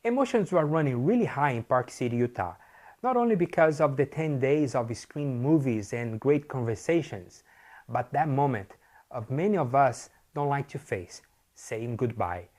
Emotions were running really high in Park City, Utah, not only because of the 10 days of screen movies and great conversations, but that moment of many of us don't like to face, saying goodbye.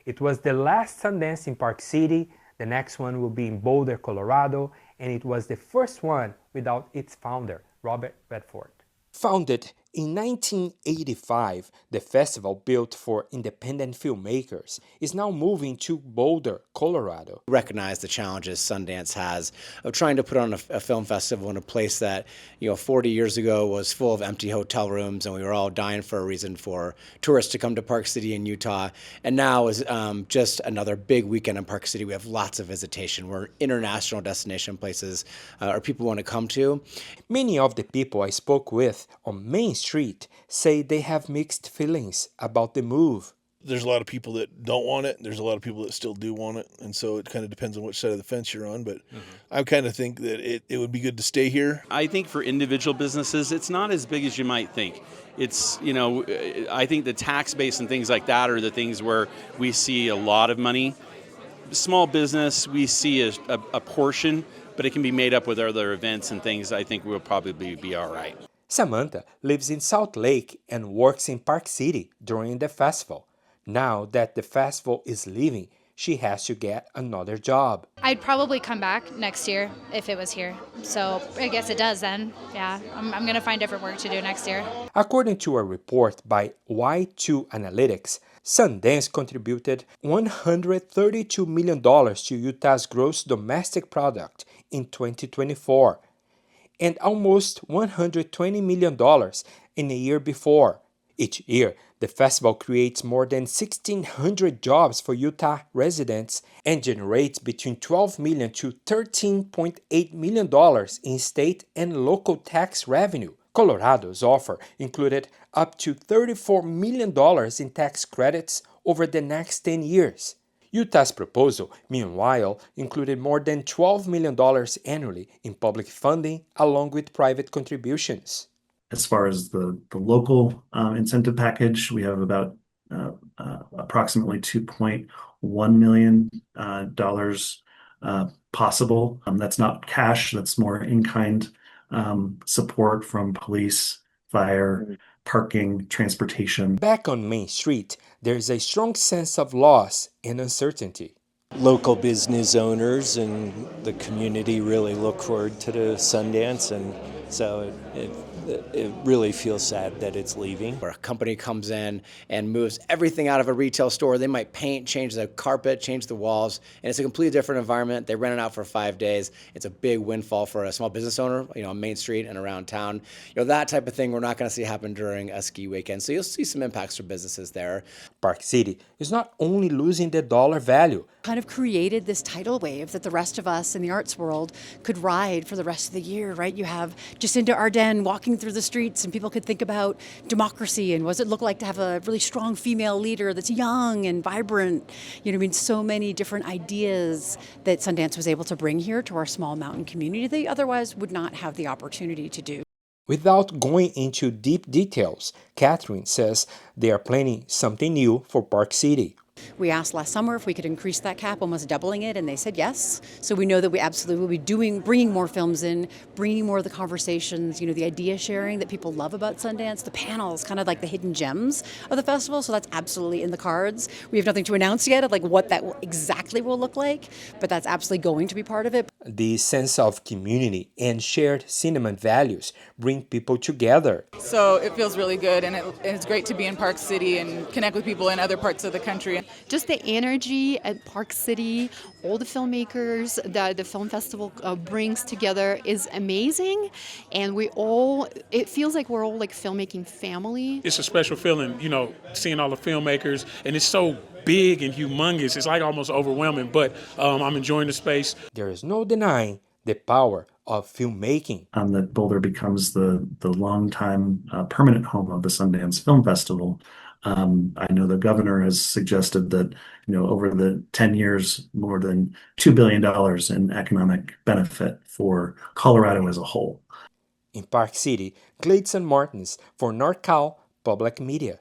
It was the last Sundance in Park City, the next one will be in Boulder, Colorado, and it was the first one without its founder, Robert Redford. Founded in 1985, the festival, built for independent filmmakers, is now moving to Boulder, Colorado. Recognize the challenges Sundance has of trying to put on a film festival in a place that, 40 years ago was full of empty hotel rooms, and we were all dying for a reason for tourists to come to Park City in Utah. And now is just another big weekend in Park City. We have lots of visitation. We're international destination places or people want to come to. Many of the people I spoke with on Main Street say they have mixed feelings about the move. There's a lot of people that don't want it. There's a lot of people that still do want it. And so it kind of depends on which side of the fence you're on. But I kind of think that it would be good to stay here. I think for individual businesses, it's not as big as you might think. It's, I think the tax base and things like that are the things where we see a lot of money. Small business, we see a portion, but it can be made up with other events and things. I think we'll probably be all right. Samantha lives in Salt Lake and works in Park City during the festival. Now that the festival is leaving, she has to get another job. I'd probably come back next year if it was here. So I guess it does then. Yeah, I'm going to find different work to do next year. According to a report by Y2 Analytics, Sundance contributed $132 million to Utah's gross domestic product in 2024 and almost $120 million in a year before. Each year, the festival creates more than 1,600 jobs for Utah residents and generates between $12 million to $13.8 million in state and local tax revenue. Colorado's offer included up to $34 million in tax credits over the next 10 years. Utah's proposal, meanwhile, included more than $12 million annually in public funding along with private contributions. As far as the local incentive package, we have about approximately $2.1 million possible. That's not cash, that's more in-kind support from police, fire, parking, transportation. Back on Main Street, there's a strong sense of loss and uncertainty. Local business owners and the community really look forward to the Sundance, and so it really feels sad that it's leaving. Where a company comes in and moves everything out of a retail store, they might paint, change the carpet, change the walls, and it's a completely different environment. They rent it out for 5 days. It's a big windfall for a small business owner, on Main Street and around town. That type of thing we're not going to see happen during a ski weekend. So you'll see some impacts for businesses there. Park City is not only losing the dollar value, kind of created this tidal wave that the rest of us in the arts world could ride for the rest of the year, right? You have Jacinda Ardern walking through the streets and people could think about democracy and what does it look like to have a really strong female leader that's young and vibrant. So many different ideas that Sundance was able to bring here to our small mountain community they otherwise would not have the opportunity to do. Without going into deep details, Catherine says they are planning something new for Park City. We asked last summer if we could increase that cap, almost doubling it, and they said yes. So we know that we absolutely will be bringing more films in, bringing more of the conversations, the idea sharing that people love about Sundance, the panels, kind of like the hidden gems of the festival. So that's absolutely in the cards. We have nothing to announce yet of what that exactly will look like, but that's absolutely going to be part of it. The sense of community and shared cinema values bring people together. So it feels really good, and it's great to be in Park City and connect with people in other parts of the country. Just the energy at Park City, all the filmmakers that the film festival brings together is amazing, and it feels like we're all like filmmaking family. It's a special feeling, seeing all the filmmakers, and it's so big and humongous. It's like almost overwhelming, but I'm enjoying the space. There is no denying the power of filmmaking. That Boulder becomes the longtime permanent home of the Sundance Film Festival. I know the governor has suggested that, over the 10 years, more than $2 billion in economic benefit for Colorado as a whole. In Park City, Gladson Martins for NorCal Public Media.